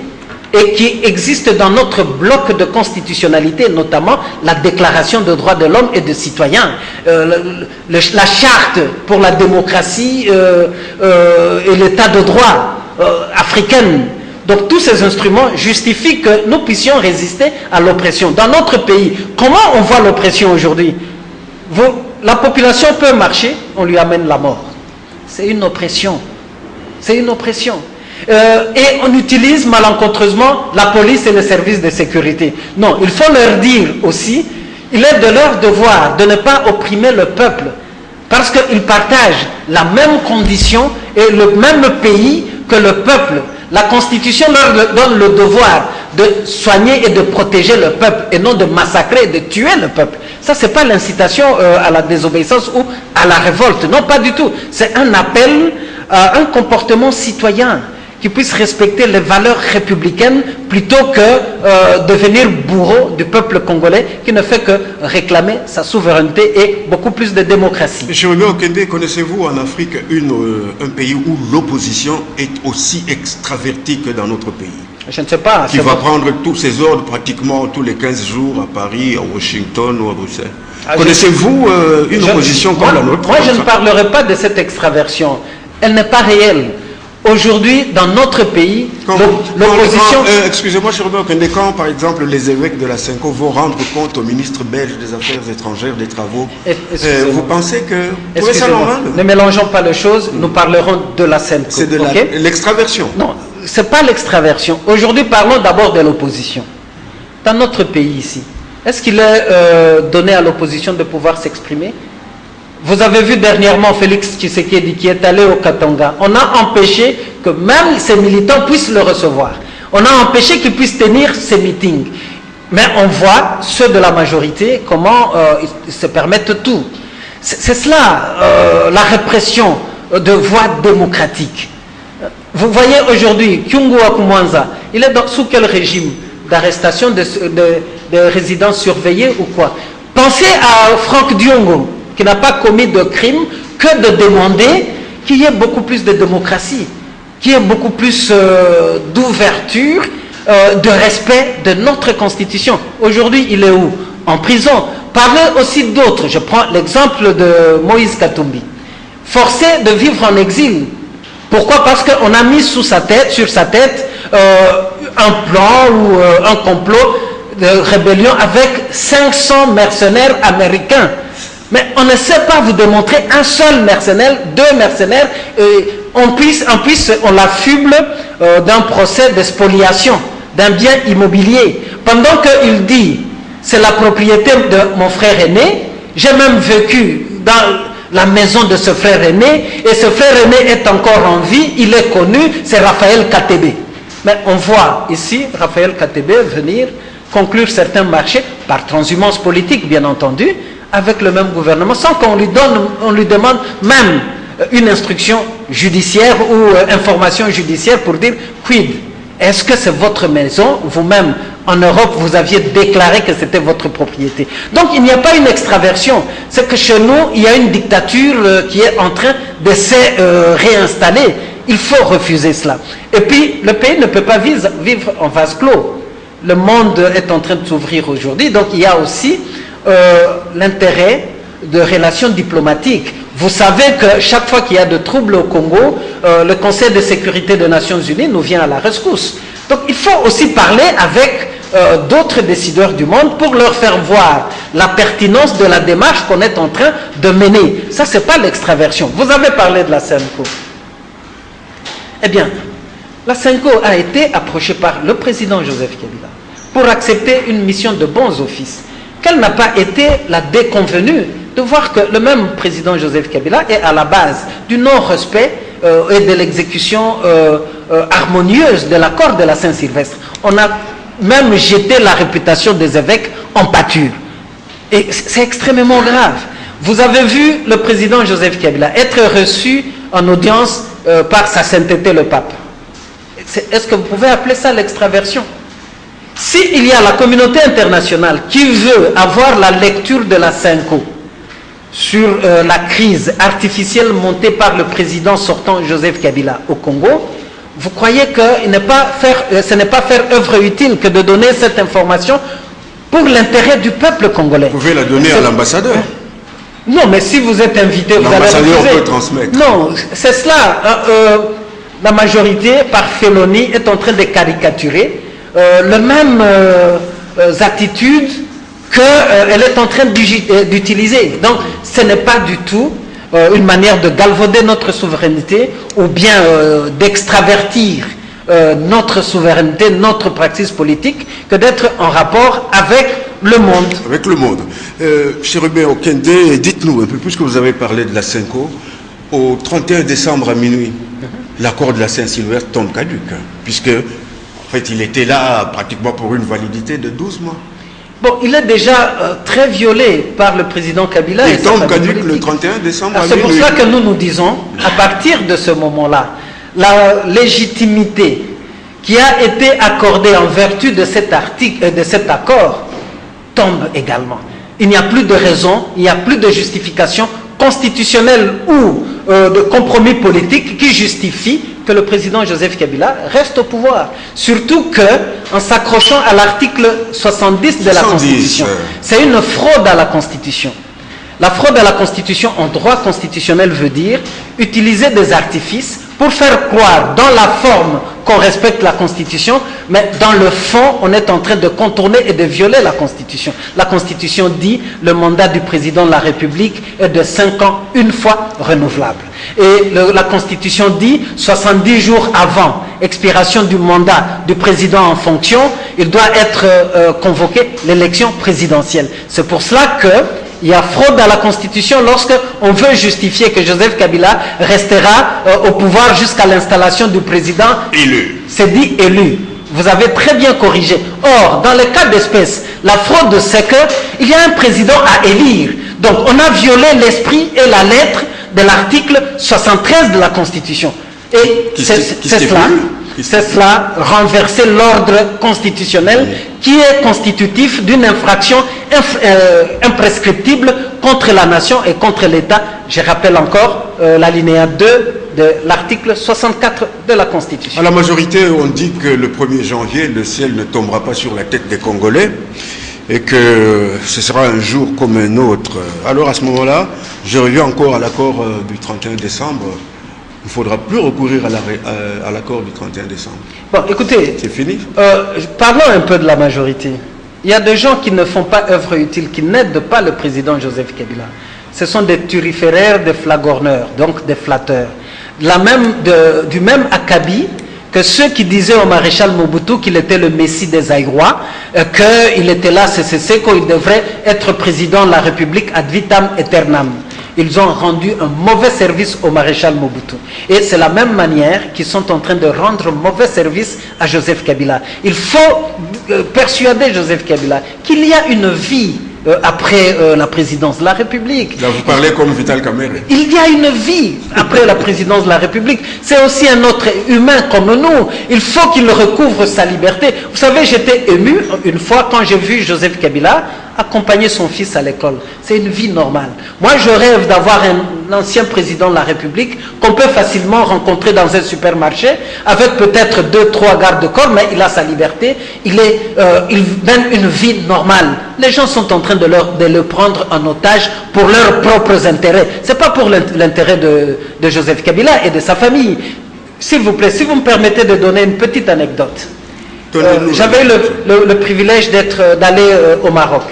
et qui existent dans notre bloc de constitutionnalité, notamment la Déclaration des droits de l'homme et des citoyens, la charte pour la démocratie et l'état de droit africaine. Donc tous ces instruments justifient que nous puissions résister à l'oppression. Dans notre pays, comment on voit l'oppression aujourd'hui? La population peut marcher, on lui amène la mort. C'est une oppression. C'est une oppression. Et on utilise malencontreusement la police et les services de sécurité. Non, il faut leur dire aussi, il est de leur devoir de ne pas opprimer le peuple, parce qu'ils partagent la même condition et le même pays que le peuple. La Constitution leur donne le devoir de soigner et de protéger le peuple et non de massacrer et de tuer le peuple. Ça, ce n'est pas l'incitation à la désobéissance ou à la révolte. Non, pas du tout. C'est un appel à un comportement citoyen qui puisse respecter les valeurs républicaines plutôt que devenir bourreau du peuple congolais qui ne fait que réclamer sa souveraineté et beaucoup plus de démocratie. M. Okende, connaissez-vous en Afrique un pays où l'opposition est aussi extravertie que dans notre pays? Je ne sais pas. Qui va prendre tous ses ordres pratiquement tous les 15 jours à Paris, à Washington ou à Bruxelles. Connaissez-vous une opposition comme la nôtre? Moi, je ne parlerai pas de cette extraversion. Elle n'est pas réelle. Aujourd'hui, dans notre pays, l'opposition... Excusez-moi, M. Okende, quand par exemple les évêques de la Senko vont rendre compte au ministre belge des Affaires étrangères des travaux, vous pensez que... Vous trouvez ça normal? Ne mélangeons pas les choses, nous parlerons de la Senko. C'est de l'extraversion. Non, ce n'est pas l'extraversion. Aujourd'hui, parlons d'abord de l'opposition. Dans notre pays ici, est-ce qu'il est donné à l'opposition de pouvoir s'exprimer? Vous avez vu dernièrement Félix Tshisekedi qui est allé au Katanga. On a empêché que même ses militants puissent le recevoir. On a empêché qu'il puisse tenir ses meetings. Mais on voit ceux de la majorité, comment ils se permettent tout. C'est cela, la répression de voix démocratique. Vous voyez aujourd'hui, Kyungu Akumwanza, il est sous quel régime d'arrestation de résidence surveillée ou quoi? Pensez à Franck Diongo, qui n'a pas commis de crime, que de demander qu'il y ait beaucoup plus de démocratie, qu'il y ait beaucoup plus d'ouverture, de respect de notre Constitution. Aujourd'hui, il est où? En prison. Parlez aussi d'autres. Je prends l'exemple de Moïse Katumbi. Forcé de vivre en exil. Pourquoi? Parce qu'on a mis sur sa tête un plan ou un complot de rébellion avec 500 mercenaires américains. Mais on ne sait pas vous démontrer un seul mercenaire, deux mercenaires, on l'affuble d'un procès de spoliation, d'un bien immobilier. Pendant qu'il dit, c'est la propriété de mon frère aîné, j'ai même vécu dans la maison de ce frère aîné, et ce frère aîné est encore en vie, il est connu, c'est Raphaël Katebe. Mais on voit ici Raphaël Katebe venir conclure certains marchés, par transhumance politique bien entendu, avec le même gouvernement, sans qu'on lui demande même une instruction judiciaire ou information judiciaire pour dire quid. Est-ce que c'est votre maison? Vous-même, en Europe, vous aviez déclaré que c'était votre propriété. Donc, il n'y a pas une extraversion. C'est que chez nous, il y a une dictature qui est en train de se réinstaller. Il faut refuser cela. Et puis, le pays ne peut pas vivre en vase clos. Le monde est en train de s'ouvrir aujourd'hui. Donc, il y a aussi l'intérêt de relations diplomatiques. Vous savez que chaque fois qu'il y a de troubles au Congo, le Conseil de sécurité des Nations Unies nous vient à la rescousse. Donc il faut aussi parler avec d'autres décideurs du monde pour leur faire voir la pertinence de la démarche qu'on est en train de mener. Ça, c'est pas l'extraversion. Vous avez parlé de la Senko. Eh bien, la Senko a été approchée par le président Joseph Kabila pour accepter une mission de bons offices. Quelle n'a pas été la déconvenue de voir que le même président Joseph Kabila est à la base du non-respect et de l'exécution harmonieuse de l'accord de la Saint-Sylvestre. On a même jeté la réputation des évêques en pâture. Et c'est extrêmement grave. Vous avez vu le président Joseph Kabila être reçu en audience par sa sainteté le pape. Est-ce que vous pouvez appeler ça l'extraversion? S'il y a la communauté internationale qui veut avoir la lecture de la Senko sur la crise artificielle montée par le président sortant Joseph Kabila au Congo, vous croyez que ce n'est pas faire œuvre utile que de donner cette information pour l'intérêt du peuple congolais? Vous pouvez la donner à l'ambassadeur. Non, mais si vous êtes invité, vous allez l'ambassadeur peut transmettre. Non, c'est cela. La majorité, par félonie, est en train de caricaturer les mêmes attitudes qu'elle est en train d'utiliser. Donc, ce n'est pas du tout une manière de galvauder notre souveraineté ou bien d'extravertir notre souveraineté, notre praxis politique, que d'être en rapport avec le monde. Avec le monde. Chérubin Okende, dites-nous un peu, puisque vous avez parlé de la Cinco, au 31 décembre à minuit, l'accord de la Saint-Sylvestre tombe caduc, puisque en fait il était là pratiquement pour une validité de 12 mois. Bon, il est déjà très violé par le président Kabila. Il tombe caduc le 31 décembre à minuit. C'est pour ça que nous disons, à partir de ce moment-là, la légitimité qui a été accordée en vertu de cet article, de cet accord, tombe également. Il n'y a plus de raison, il n'y a plus de justification constitutionnelle ou de compromis politique qui justifie que le président Joseph Kabila reste au pouvoir. Surtout que, en s'accrochant à l'article 70 de la Constitution, c'est une fraude à la Constitution. La fraude à la Constitution en droit constitutionnel veut dire utiliser des artifices pour faire croire dans la forme qu'on respecte la Constitution, mais dans le fond, on est en train de contourner et de violer la Constitution. La Constitution dit le mandat du président de la République est de 5 ans, une fois renouvelable. Et la Constitution dit 70 jours avant expiration du mandat du président en fonction, il doit être convoqué l'élection présidentielle. C'est pour cela que il y a fraude à la Constitution lorsque on veut justifier que Joseph Kabila restera au pouvoir jusqu'à l'installation du président élu. C'est dit élu. Vous avez très bien corrigé. Or, dans le cas d'espèce, la fraude, c'est qu'il y a un président à élire. Donc, on a violé l'esprit et la lettre de l'article 73 de la Constitution. Et c'est cela, renverser l'ordre constitutionnel qui est constitutif d'une infraction imprescriptible contre la nation et contre l'État. Je rappelle encore l'alinéa 2 de l'article 64 de la Constitution. À la majorité, on dit que le 1er janvier, le ciel ne tombera pas sur la tête des Congolais et que ce sera un jour comme un autre. Alors à ce moment-là, je reviens encore à l'accord du 31 décembre. Il ne faudra plus recourir à l'accord du 31 décembre. Bon, écoutez, c'est fini. Parlons un peu de la majorité. Il y a des gens qui ne font pas œuvre utile, qui n'aident pas le président Joseph Kabila. Ce sont des turiféraires, des flagorneurs, donc des flatteurs. Du même acabit que ceux qui disaient au maréchal Mobutu qu'il était le messie des Aïrois, qu'il était là, c'est qu'il devrait être président de la République ad vitam aeternam. Ils ont rendu un mauvais service au maréchal Mobutu. Et c'est la même manière qu'ils sont en train de rendre un mauvais service à Joseph Kabila. Il faut persuader Joseph Kabila qu'il y a une vie après la présidence de la République. Là, vous parlez comme Vital Kamerhe. Il y a une vie après la présidence de la République. C'est aussi un autre humain comme nous. Il faut qu'il recouvre sa liberté. Vous savez, j'étais ému une fois quand j'ai vu Joseph Kabila accompagner son fils à l'école. C'est une vie normale. Moi, je rêve d'avoir un ancien président de la République qu'on peut facilement rencontrer dans un supermarché avec peut-être 2-3 gardes-corps, mais il a sa liberté. Il mène une vie normale. Les gens sont en train de le prendre en otage pour leurs propres intérêts. Ce n'est pas pour l'intérêt de Joseph Kabila et de sa famille. S'il vous plaît, si vous me permettez de donner une petite anecdote. J'avais le privilège d'aller au Maroc,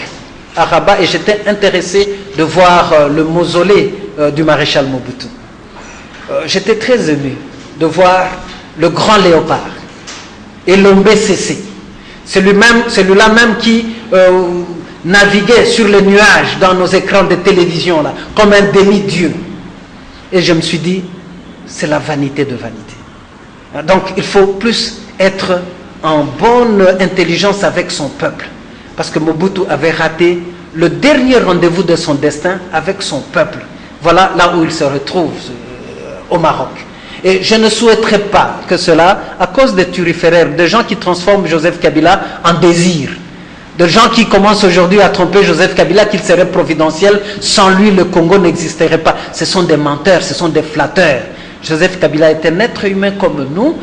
à Rabat, et j'étais intéressé de voir le mausolée du maréchal Mobutu. J'étais très ému de voir le grand léopard et l'Ombé Cessé. Celui-là même qui naviguait sur les nuages dans nos écrans de télévision, là, comme un demi-dieu. Et je me suis dit, c'est la vanité de vanité. Donc il faut plus être en bonne intelligence avec son peuple. Parce que Mobutu avait raté le dernier rendez-vous de son destin avec son peuple. Voilà là où il se retrouve, au Maroc. Et je ne souhaiterais pas que cela, à cause des turiféraires, des gens qui transforment Joseph Kabila en désir, de gens qui commencent aujourd'hui à tromper Joseph Kabila qu'il serait providentiel, sans lui le Congo n'existerait pas. Ce sont des menteurs, ce sont des flatteurs. Joseph Kabila est un être humain comme nous.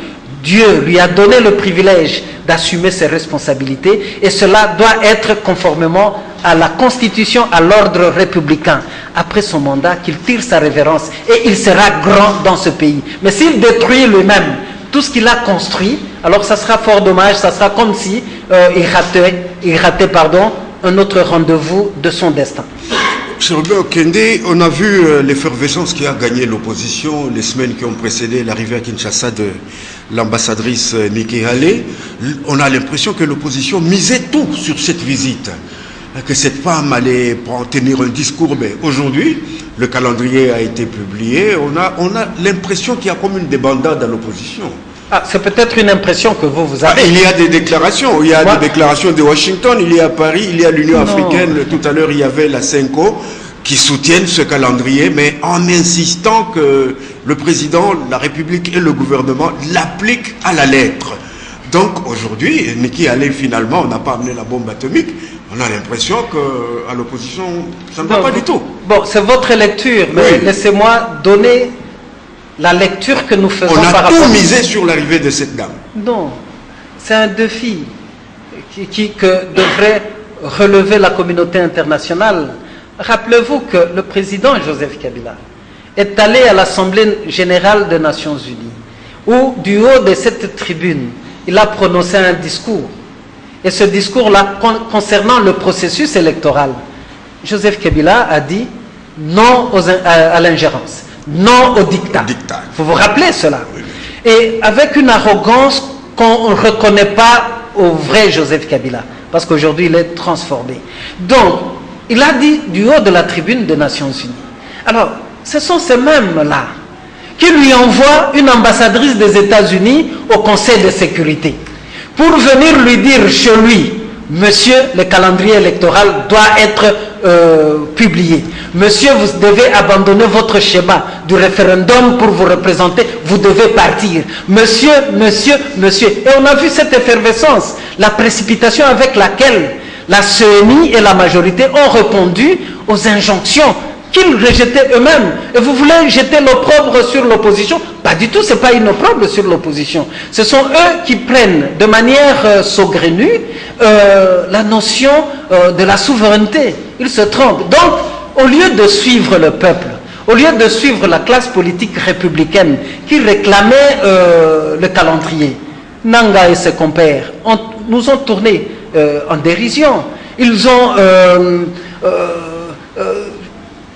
Dieu lui a donné le privilège d'assumer ses responsabilités et cela doit être conformément à la Constitution, à l'ordre républicain. Après son mandat, qu'il tire sa révérence et il sera grand dans ce pays. Mais s'il détruit lui-même tout ce qu'il a construit, alors ça sera fort dommage, ça sera comme si il ratait un autre rendez-vous de son destin. Cher Robert Okende, on a vu l'effervescence qui a gagné l'opposition les semaines qui ont précédé l'arrivée à Kinshasa de l'ambassadrice Nikki Haley. On a l'impression que l'opposition misait tout sur cette visite, que cette femme allait tenir un discours. Mais aujourd'hui, le calendrier a été publié. On a l'impression qu'il y a comme une débandade à l'opposition. Ah, c'est peut-être une impression que vous avez. Il y a des déclarations. Il y a des déclarations de Washington, il y a Paris, il y a l'Union africaine. Tout à l'heure, il y avait la CENCO qui soutiennent ce calendrier, mais en insistant que le président, la République et le gouvernement l'appliquent à la lettre. Donc aujourd'hui, Nikki Haley, finalement, on n'a pas amené la bombe atomique. On a l'impression qu'à l'opposition, ça ne va pas du tout. Bon, c'est votre lecture, mais laissez-moi donner la lecture que nous faisons par rapport... On a tout misé sur l'arrivée de cette dame. Non, c'est un défi que devrait relever la communauté internationale. Rappelez-vous que le président Joseph Kabila est allé à l'Assemblée générale des Nations Unies, où du haut de cette tribune, il a prononcé un discours. Et ce discours-là, concernant le processus électoral, Joseph Kabila a dit non à l'ingérence, non au dictat. Vous vous rappelez cela? Oui. Et avec une arrogance qu'on ne reconnaît pas au vrai Joseph Kabila, parce qu'aujourd'hui il est transformé. Donc, il a dit du haut de la tribune des Nations Unies. Alors, ce sont ces mêmes-là qui lui envoient une ambassadrice des États-Unis au Conseil de sécurité pour venir lui dire chez lui, monsieur, le calendrier électoral doit être publié. Monsieur, vous devez abandonner votre schéma du référendum pour vous représenter, vous devez partir. Monsieur, monsieur, monsieur. Et on a vu cette effervescence, la précipitation avec laquelle la CENI et la majorité ont répondu aux injonctions qu'ils rejetaient eux-mêmes. Et vous voulez jeter l'opprobre sur l'opposition? Pas du tout, ce n'est pas une opprobre sur l'opposition. Ce sont eux qui prennent de manière saugrenue la notion de la souveraineté. Ils se trompent. Donc, au lieu de suivre le peuple, au lieu de suivre la classe politique républicaine qui réclamait le calendrier, Nanga et ses compères nous ont tourné en dérision. Ils ont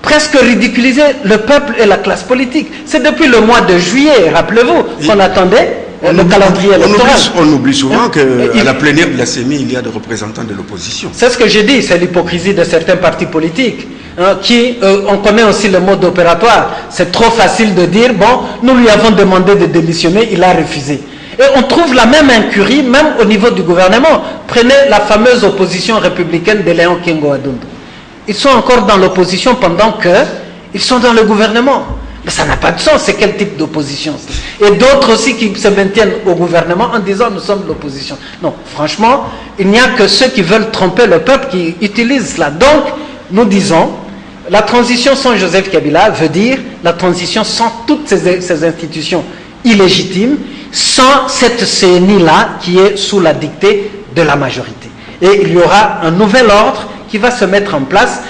presque ridiculisé le peuple et la classe politique. C'est depuis le mois de juillet, rappelez-vous, qu'on attendait le calendrier électoral. On oublie souvent qu'à la plénière de la CENI, il y a des représentants de l'opposition. C'est ce que j'ai dit, c'est l'hypocrisie de certains partis politiques. Qui, on connaît aussi le mode opératoire. C'est trop facile de dire, bon, nous lui avons demandé de démissionner, il a refusé. Et on trouve la même incurie, même au niveau du gouvernement. Prenez la fameuse opposition républicaine de Léon Kengo Adundu. Ils sont encore dans l'opposition pendant qu'ils sont dans le gouvernement. Mais ça n'a pas de sens, c'est quel type d'opposition? Et d'autres aussi qui se maintiennent au gouvernement en disant nous sommes l'opposition. Non, franchement, il n'y a que ceux qui veulent tromper le peuple qui utilisent cela. Donc, nous disons, la transition sans Joseph Kabila veut dire la transition sans toutes ces institutions illégitimes, sans cette CENI-là qui est sous la dictée de la majorité. Et il y aura un nouvel ordre qui va se mettre en place.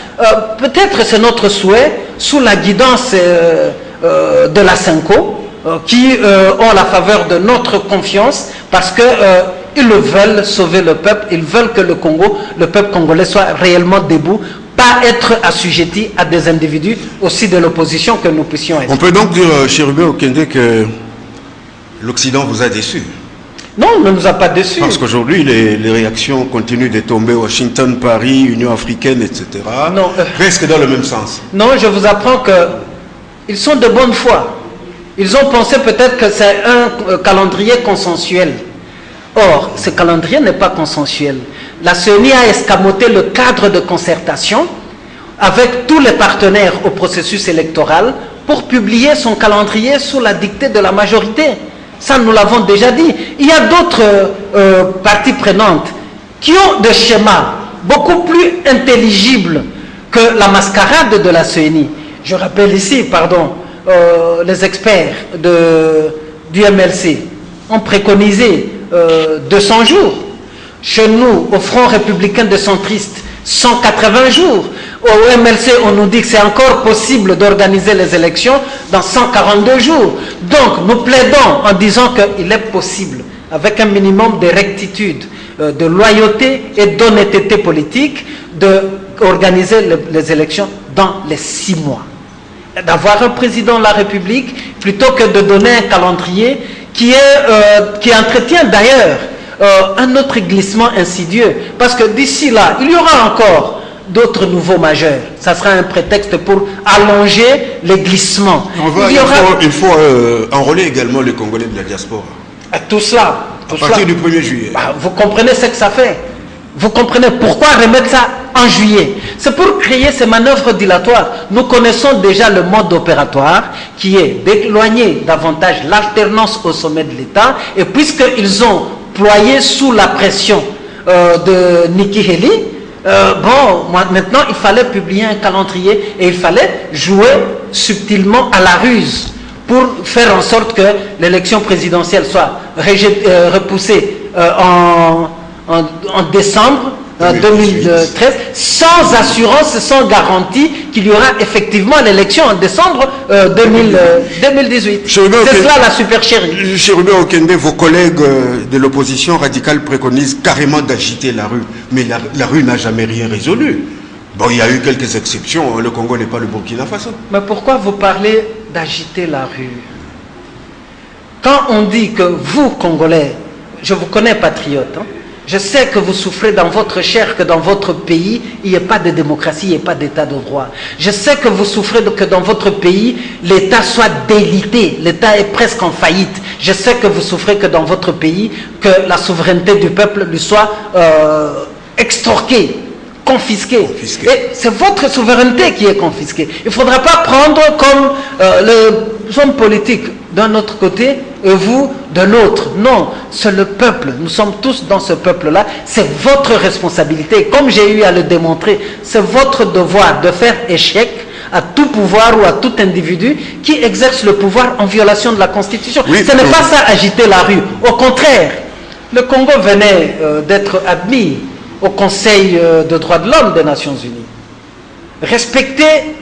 Peut-être c'est notre souhait, sous la guidance de la CENCO, qui ont la faveur de notre confiance, parce qu'ils veulent sauver le peuple, ils veulent que le Congo, le peuple congolais soit réellement debout, pas être assujetti à des individus aussi de l'opposition que nous puissions être. On peut donc dire, cher Robert Okende, que l'Occident vous a déçu? Non, on ne nous a pas déçus. Parce qu'aujourd'hui, les réactions continuent de tomber. Washington, Paris, Union africaine, etc. Non, presque dans le même sens. Non, je vous apprends qu'ils sont de bonne foi. Ils ont pensé peut-être que c'est un calendrier consensuel. Or, ce calendrier n'est pas consensuel. La CENI a escamoté le cadre de concertation avec tous les partenaires au processus électoral pour publier son calendrier sous la dictée de la majorité. Ça, nous l'avons déjà dit. Il y a d'autres parties prenantes qui ont des schémas beaucoup plus intelligibles que la mascarade de la CENI. Je rappelle ici, les experts du MLC ont préconisé 200 jours. Chez nous, au Front républicain des centristes, 180 jours. Au MLC, on nous dit que c'est encore possible d'organiser les élections dans 142 jours. Donc, nous plaidons en disant qu'il est possible, avec un minimum de rectitude, de loyauté et d'honnêteté politique, de organiser les élections dans les 6 mois. D'avoir un président de la République plutôt que de donner un calendrier qui entretient d'ailleurs un autre glissement insidieux. Parce que d'ici là, il y aura encore d'autres nouveaux majeurs. Ça sera un prétexte pour allonger les glissements. Il faut enrôler également les Congolais de la diaspora. Tout cela. À partir du 1er juillet. Vous comprenez ce que ça fait. Vous comprenez pourquoi remettre ça en juillet. C'est pour créer ces manœuvres dilatoires. Nous connaissons déjà le mode opératoire qui est d'éloigner davantage l'alternance au sommet de l'État. Et puisqu'ils ont ployé sous la pression de Nikki Haley, maintenant il fallait publier un calendrier et il fallait jouer subtilement à la ruse pour faire en sorte que l'élection présidentielle soit repoussée en décembre 2013, sans assurance, sans garantie qu'il y aura effectivement l'élection en décembre 2018. C'est cela la supercherie. Chez Ruben Okende, vos collègues de l'opposition radicale préconisent carrément d'agiter la rue. Mais la rue n'a jamais rien résolu. Bon, il y a eu quelques exceptions. Le Congo n'est pas le Burkina Faso. Mais pourquoi vous parlez d'agiter la rue? Quand on dit que vous, Congolais, je vous connais patriote, hein, je sais que vous souffrez dans votre chair que dans votre pays, il n'y ait pas de démocratie, il n'y ait pas d'état de droit. Je sais que vous souffrez que dans votre pays, l'État soit délité, l'État est presque en faillite. Je sais que vous souffrez que dans votre pays, que la souveraineté du peuple lui soit extorquée, confisquée. Et c'est votre souveraineté qui est confisquée. Il ne faudra pas prendre comme les hommes politiques d'un autre côté et vous d'un autre. Non, c'est le peuple. Nous sommes tous dans ce peuple-là. C'est votre responsabilité. Comme j'ai eu à le démontrer, c'est votre devoir de faire échec à tout pouvoir ou à tout individu qui exerce le pouvoir en violation de la Constitution. Oui, ce n'est pas ça agiter la rue. Au contraire, le Congo venait d'être admis au Conseil des droits de l'homme des Nations Unies. Respecter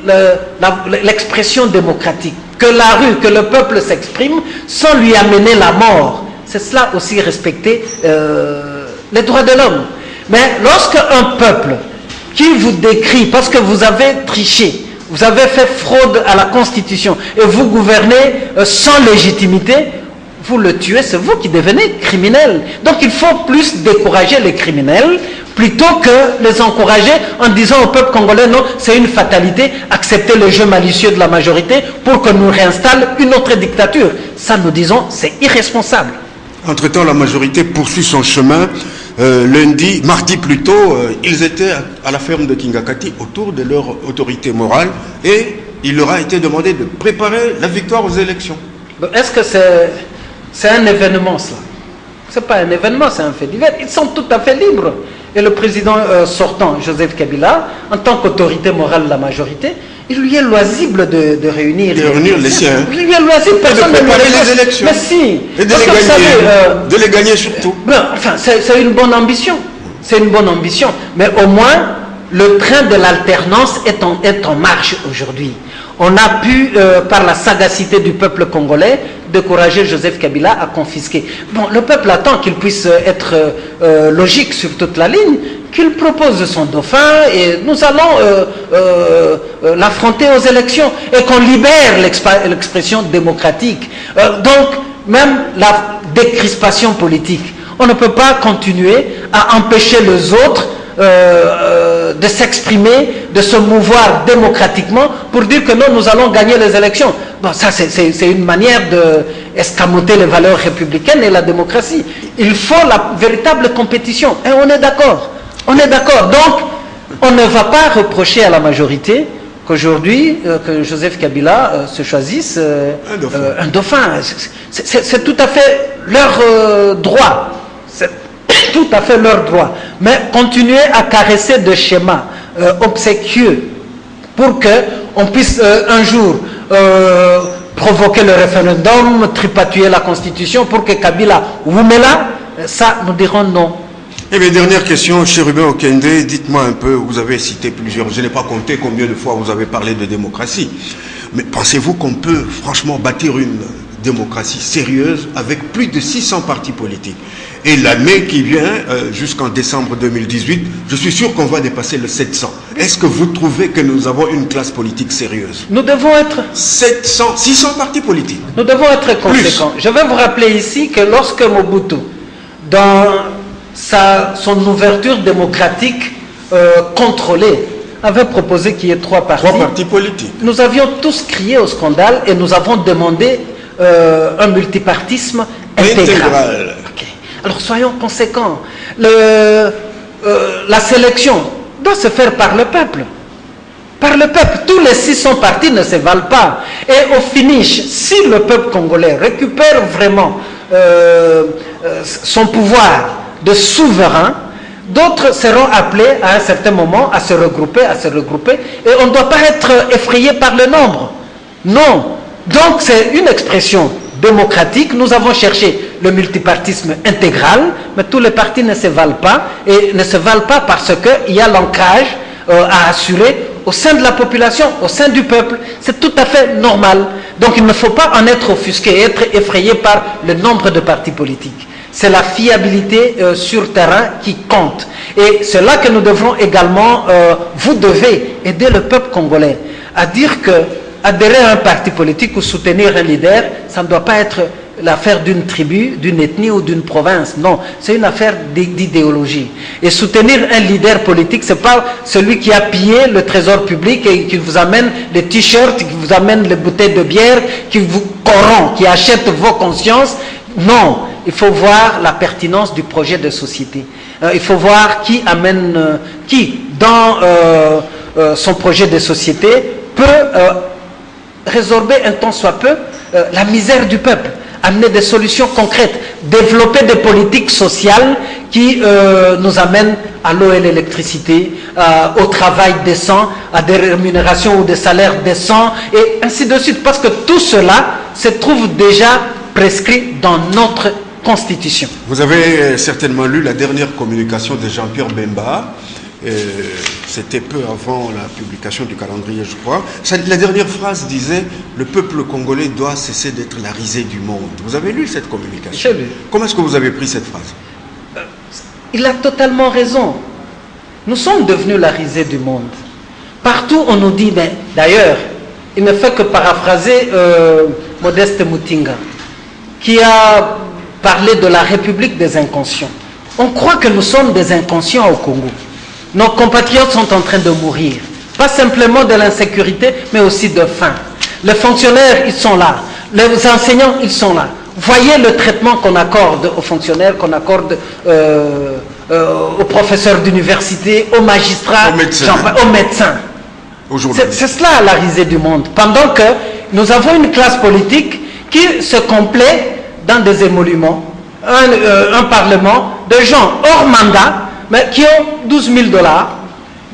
l'expression démocratique, que la rue, que le peuple s'exprime sans lui amener la mort. C'est cela aussi respecter les droits de l'homme. Mais lorsque un peuple qui vous décrit, parce que vous avez triché, vous avez fait fraude à la Constitution et vous gouvernez sans légitimité, vous le tuez, c'est vous qui devenez criminel. Donc il faut plus décourager les criminels plutôt que les encourager en disant au peuple congolais non, c'est une fatalité, accepter le jeu malicieux de la majorité pour que nous réinstalle une autre dictature. Ça, nous disons, c'est irresponsable. Entre-temps, la majorité poursuit son chemin. Mardi plutôt, ils étaient à la ferme de Kingakati autour de leur autorité morale et il leur a été demandé de préparer la victoire aux élections. Est-ce que c'est un événement, cela? Ce n'est pas un événement, c'est un fait divers. Ils sont tout à fait libres. Et le président sortant, Joseph Kabila, en tant qu'autorité morale de la majorité, il lui est loisible de réunir les siens. Il lui est loisible, personne ne lui les élections. Mais si. Et de les gagner surtout. Enfin, c'est une bonne ambition. C'est une bonne ambition. Mais au moins, le train de l'alternance est en marche aujourd'hui. On a pu, par la sagacité du peuple congolais, décourager Joseph Kabila à confisquer. Bon, le peuple attend qu'il puisse être logique sur toute la ligne, qu'il propose son dauphin et nous allons l'affronter aux élections et qu'on libère l'expression démocratique. Donc, même la décrispation politique. On ne peut pas continuer à empêcher les autres de s'exprimer, de se mouvoir démocratiquement pour dire que non, nous allons gagner les élections. Bon, ça c'est une manière d'escamoter les valeurs républicaines et la démocratie. Il faut la véritable compétition. Et on est d'accord. On est d'accord. Donc, on ne va pas reprocher à la majorité qu'aujourd'hui, que Joseph Kabila se choisisse un dauphin. C'est tout à fait leur droit. C'est tout à fait leur droit. Mais continuer à caresser de schémas obséquieux pour qu'on puisse un jour provoquer le référendum, tripatouiller la Constitution pour que Kabila Woumela, ça nous dirons non. Et bien, dernière question, chez Ruben Okende, dites-moi un peu, vous avez cité plusieurs, je n'ai pas compté combien de fois vous avez parlé de démocratie, mais pensez-vous qu'on peut franchement bâtir une démocratie sérieuse avec plus de 600 partis politiques? Et l'année qui vient, jusqu'en décembre 2018, je suis sûr qu'on va dépasser le 700. Est-ce que vous trouvez que nous avons une classe politique sérieuse? Nous devons être... 600 partis politiques. Nous devons être conséquents. Je vais vous rappeler ici que lorsque Mobutu, dans son ouverture démocratique contrôlée, avait proposé qu'il y ait 3 partis. 3 partis politiques. Nous avions tous crié au scandale et nous avons demandé un multipartisme intégral. Okay. Alors soyons conséquents. La sélection doit se faire par le peuple. Par le peuple. Tous les 600 partis ne se valent pas. Et au finish, si le peuple congolais récupère vraiment son pouvoir de souverain, d'autres seront appelés à un certain moment à se regrouper, et on ne doit pas être effrayé par le nombre. Non. Donc c'est une expression démocratique. Nous avons cherché le multipartisme intégral, mais tous les partis ne se valent pas, et ne se valent pas parce qu'il y a l'ancrage à assurer au sein de la population, au sein du peuple. C'est tout à fait normal. Donc il ne faut pas en être offusqué, être effrayé par le nombre de partis politiques. C'est la fiabilité sur terrain qui compte. Et c'est là que nous devrons également, vous devez aider le peuple congolais à dire que adhérer à un parti politique ou soutenir un leader, ça ne doit pas être l'affaire d'une tribu, d'une ethnie ou d'une province. Non, c'est une affaire d'idéologie. Et soutenir un leader politique, ce n'est pas celui qui a pillé le trésor public et qui vous amène les t-shirts, qui vous amène les bouteilles de bière, qui vous corrompt, qui achète vos consciences. Non, il faut voir la pertinence du projet de société. Il faut voir qui amène, qui dans son projet de société peut résorber un tant soit peu la misère du peuple, amener des solutions concrètes, développer des politiques sociales qui nous amènent à l'eau et l'électricité, au travail décent, à des rémunérations ou des salaires décents, et ainsi de suite. Parce que tout cela se trouve déjà prescrit dans notre Constitution. Vous avez certainement lu la dernière communication de Jean-Pierre Bemba. C'était peu avant la publication du calendrier, je crois. La dernière phrase disait « Le peuple congolais doit cesser d'être la risée du monde ». Vous avez lu cette communication? J'ai lu. Comment est-ce que vous avez pris cette phrase? Il a totalement raison. Nous sommes devenus la risée du monde. Partout on nous dit, mais d'ailleurs, il ne fait que paraphraser Modeste Mutinga, qui a parlé de la République des inconscients. On croit que nous sommes des inconscients au Congo. Nos compatriotes sont en train de mourir. Pas simplement de l'insécurité, mais aussi de faim. Les fonctionnaires, ils sont là. Les enseignants, ils sont là. Voyez le traitement qu'on accorde aux fonctionnaires, qu'on accorde aux professeurs d'université, aux magistrats, aux médecins. C'est cela la risée du monde. Pendant que nous avons une classe politique qui se complaît dans des émoluments, un parlement de gens hors mandat, mais qui ont 12 000 $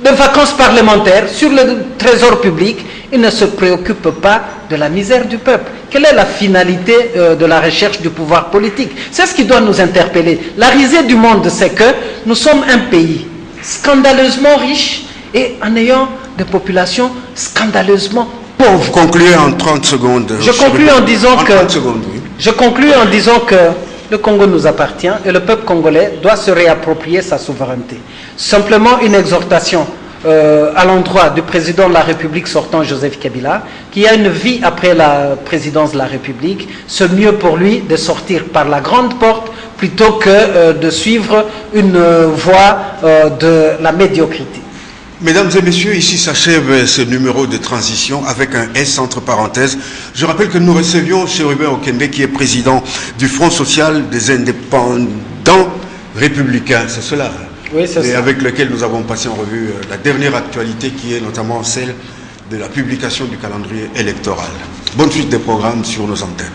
de vacances parlementaires sur le trésor public. Ils ne se préoccupent pas de la misère du peuple. Quelle est la finalité de la recherche du pouvoir politique? C'est ce qui doit nous interpeller. La risée du monde, c'est que nous sommes un pays scandaleusement riche et en ayant des populations scandaleusement pauvres. Concluez en 30 secondes. Je conclue en disant que... 30 secondes, oui. Je conclue en disant que le Congo nous appartient et le peuple congolais doit se réapproprier sa souveraineté. Simplement une exhortation à l'endroit du président de la République sortant, Joseph Kabila, qui a une vie après la présidence de la République. C'est mieux pour lui de sortir par la grande porte plutôt que de suivre une voie de la médiocrité. Mesdames et messieurs, ici s'achève ce numéro de transition avec un S entre parenthèses. Je rappelle que nous recevions Chérubin Okende, qui est président du Front social des indépendants républicains. C'est cela. Oui, c'est ça. Avec lequel nous avons passé en revue la dernière actualité, qui est notamment celle de la publication du calendrier électoral. Bonne suite des programmes sur nos antennes.